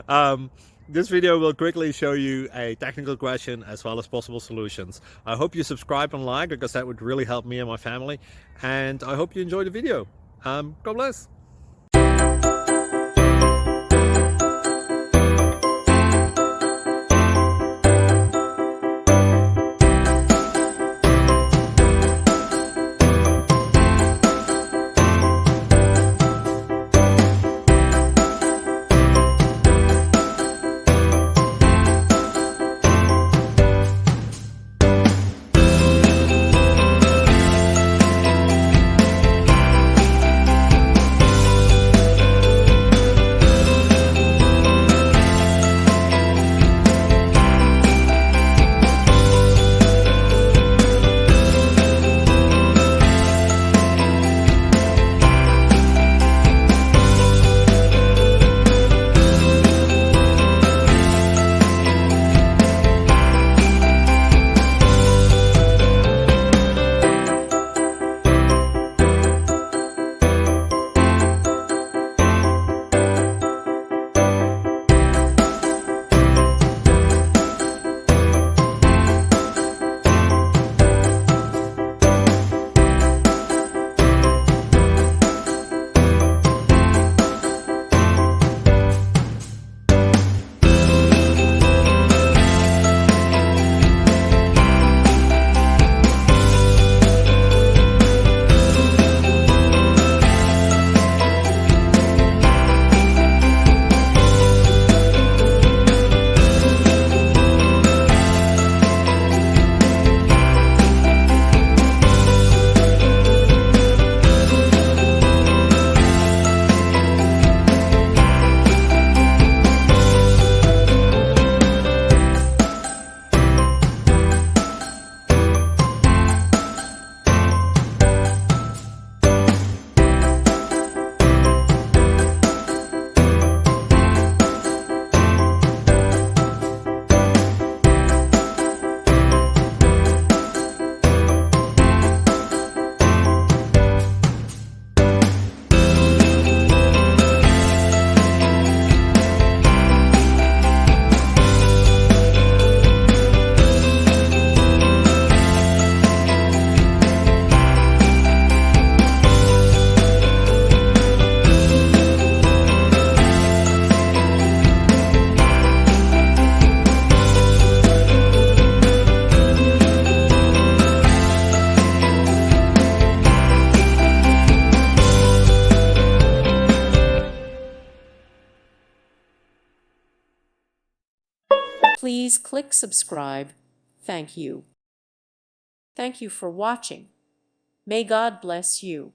um, this video will quickly show you a technical question as well as possible solutions. I hope you subscribe and like, because that would really help me and my family. And I hope you enjoy the video. God bless. Please click subscribe. Thank you. Thank you for watching. May God bless you.